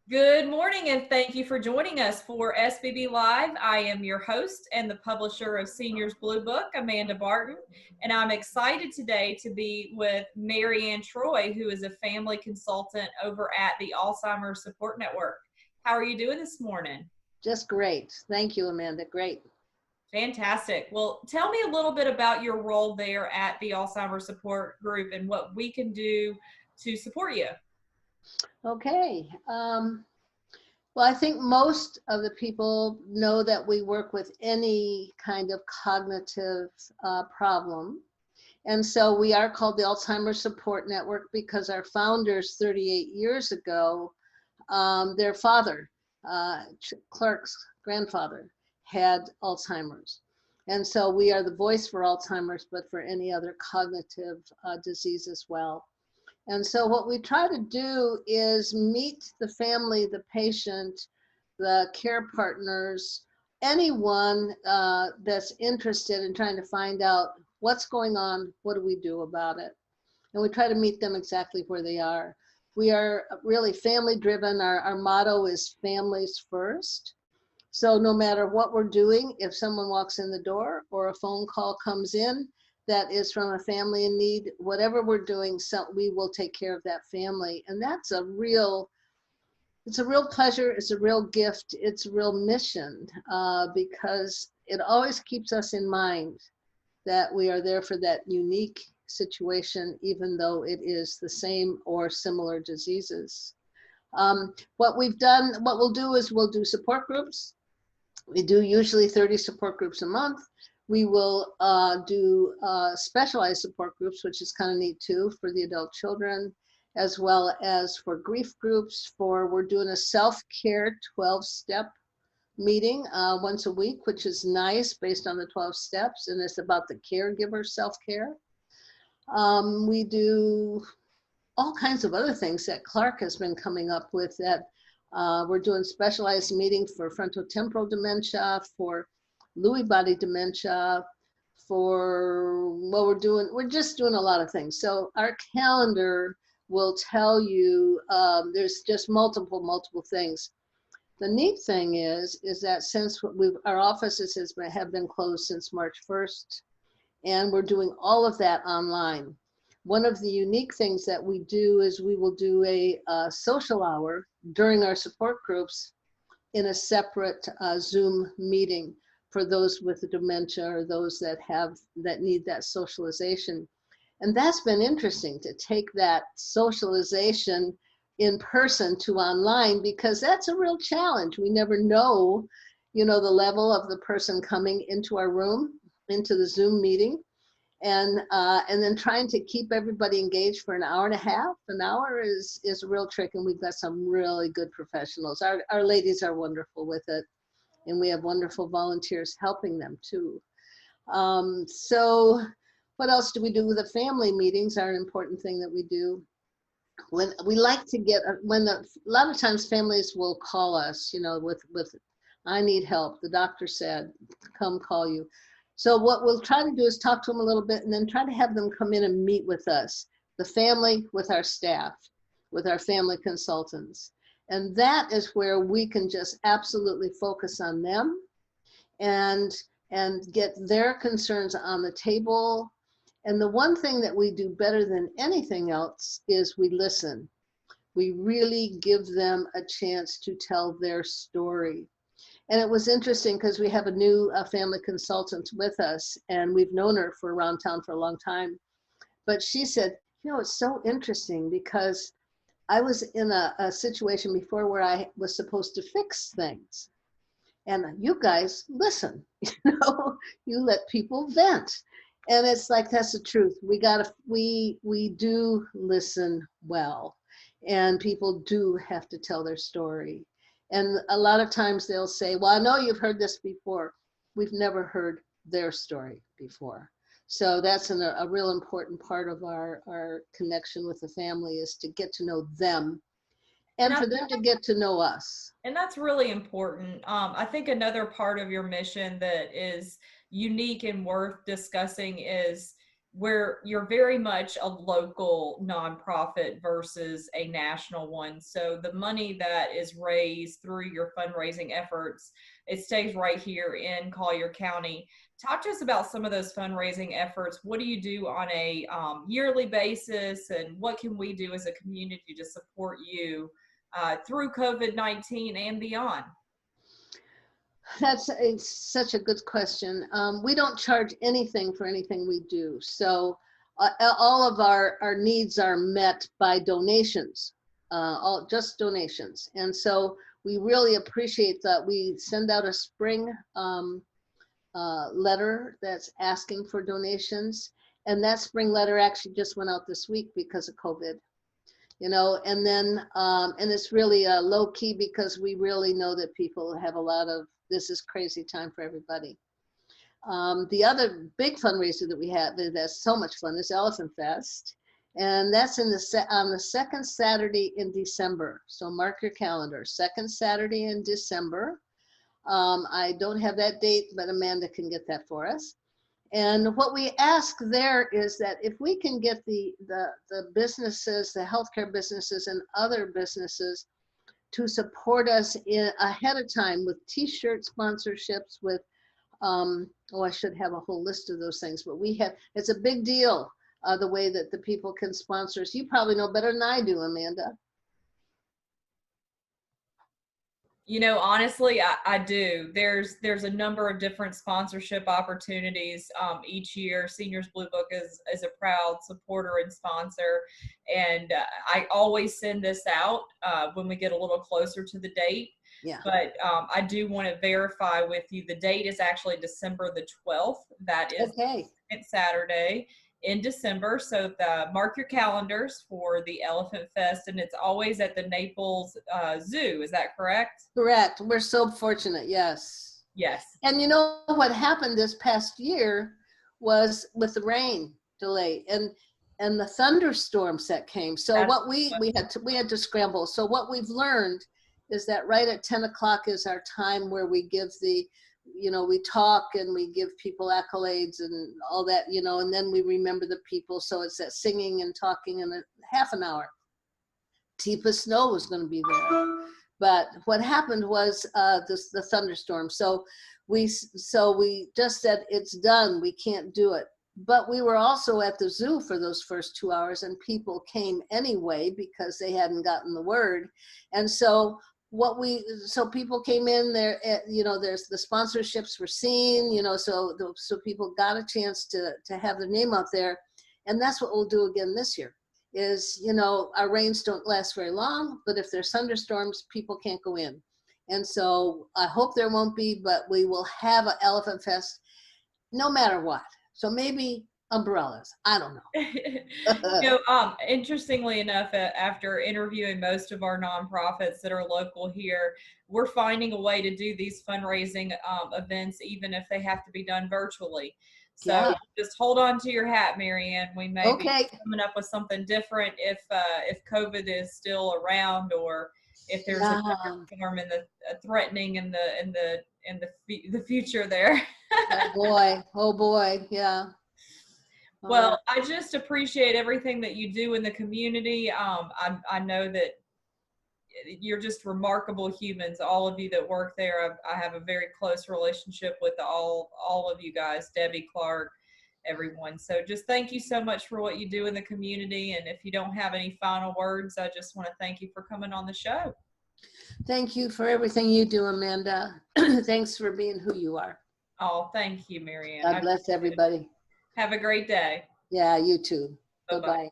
Good morning, and thank you for joining us for SBB Live. I am your host and the publisher of Seniors Blue Book, Amanda Barton, and I'm excited today to be with Marianne Troy, who is a family consultant over at the Alzheimer's Support Network. How are you doing this morning? Just great. Thank you, Amanda. Great. Fantastic. Well, tell me a little bit about your role there at the Alzheimer's Support Group and what we can do to support you. Okay. Well, I think most of the people know that we work with any kind of cognitive problem. And so we are called the Alzheimer's Support Network because our founders 38 years ago, their father, Clark's grandfather, had Alzheimer's. And so we are the voice for Alzheimer's, but for any other cognitive disease as well. And so what we try to do is meet the family, the patient, the care partners, anyone that's interested in trying to find out what's going on, what do we do about it? And we try to meet them exactly where they are. We are really family driven. Our motto is families first. So no matter what we're doing, if someone walks in the door or a phone call comes in, that is from a family in need, whatever we're doing, so we will take care of that family. And that's it's a real pleasure, it's a real gift, it's a real mission, because it always keeps us in mind that we are there for that unique situation, even though it is the same or similar diseases. What we'll do is we'll do support groups. We do usually 30 support groups a month. We will do specialized support groups, which is kind of neat too, for the adult children, as well as for grief groups. We're doing a self-care 12-step meeting once a week, which is nice based on the 12 steps, and it's about the caregiver self-care. We do all kinds of other things that Clark has been coming up with that we're doing specialized meetings for frontotemporal dementia, for Lewy body dementia, we're just doing a lot of things. So our calendar will tell you there's just multiple things. The neat thing is that since our offices have been closed since March 1st, and we're doing all of that online. One of the unique things that we do is we will do a social hour during our support groups in a separate Zoom meeting for those with dementia or those that need that socialization. And that's been interesting to take that socialization in person to online, because that's a real challenge. We never know, the level of the person coming into our room, into the Zoom meeting. And then trying to keep everybody engaged for an hour and a half. An hour is a real trick, and we've got some really good professionals. Our ladies are wonderful with it, and we have wonderful volunteers helping them too. So what else do we do with the family meetings? Are an important thing that we do. When we like to get, a lot of times families will call us, with I need help. The doctor said, come call you. So what we'll try to do is talk to them a little bit and then try to have them come in and meet with us, the family with our staff, with our family consultants. And that is where we can just absolutely focus on them and get their concerns on the table. And the one thing that we do better than anything else is we listen. We really give them a chance to tell their story. And it was interesting because we have a new family consultant with us, and we've known her around town for a long time. But she said, it's so interesting because I was in a situation before where I was supposed to fix things. And you guys listen, you let people vent. And it's like, that's the truth. We do listen well, and people do have to tell their story. And a lot of times they'll say, well, I know you've heard this before. We've never heard their story before. So that's a real important part of our connection with the family, is to get to know them and for them to get to know us. And that's really important. I think another part of your mission that is unique and worth discussing is where you're very much a local nonprofit versus a national one. So the money that is raised through your fundraising efforts, it stays right here in Collier County. Talk to us about some of those fundraising efforts. What do you do on a yearly basis, and what can we do as a community to support you through COVID-19 and beyond? It's such a good question. We don't charge anything for anything we do. So all of our needs are met by donations, just donations. And so we really appreciate that. We send out a spring letter that's asking for donations. And that spring letter actually just went out this week because of COVID. And then, and it's really low key because we really know that people have a lot of, this is crazy time for everybody. The other big fundraiser that we have that's so much fun is Elephant Fest. And that's on the second Saturday in December. So mark your calendar, second Saturday in December. I don't have that date, but Amanda can get that for us. And what we ask there is that if we can get the businesses, the healthcare businesses and other businesses to support us ahead of time with t-shirt sponsorships, with, I should have a whole list of those things, but it's a big deal, the way that the people can sponsor us. You probably know better than I do, Amanda. Honestly, I do. There's a number of different sponsorship opportunities each year. Seniors Blue Book is a proud supporter and sponsor, and I always send this out when we get a little closer to the date. Yeah. But I do want to verify with you, the date is actually December the 12th. That is okay. Saturday in December. So mark your calendars for the Elephant Fest, and it's always at the Naples Zoo. Is that correct? Correct. We're so fortunate. Yes. Yes. And you know what happened this past year was with the rain delay and the thunderstorms that came. So what we had to scramble. So what we've learned is that right at 10 o'clock is our time where we give we talk and we give people accolades and all that, and then we remember the people. So it's that singing and talking in half an hour. Tifa Snow was going to be there. But what happened was the thunderstorm. So we just said, it's done. We can't do it. But we were also at the zoo for those first 2 hours, and people came anyway because they hadn't gotten the word. And so people came in there, there's the sponsorships were seen, so people got a chance to have their name out there. And that's what we'll do again this year is, our rains don't last very long, but if there's thunderstorms, people can't go in. And so I hope there won't be, but we will have an Elephant Fest no matter what. So maybe umbrellas. I don't know. Interestingly enough, after interviewing most of our nonprofits that are local here, we're finding a way to do these fundraising events, even if they have to be done virtually. So just hold on to your hat, Marianne. We may be coming up with something different if COVID is still around, or if there's a storm in the threatening in the future there. Oh boy, yeah. Well, I just appreciate everything that you do in the community. I know that you're just remarkable humans, all of you that work there. I have a very close relationship with all of you guys, Debbie, Clark, everyone. So just thank you so much for what you do in the community. And if you don't have any final words, I just want to thank you for coming on the show. Thank you for everything you do, Amanda. Thanks for being who you are. Oh, thank you, Marianne. God bless everybody. Have a great day. Yeah, you too. Bye-bye. Bye-bye.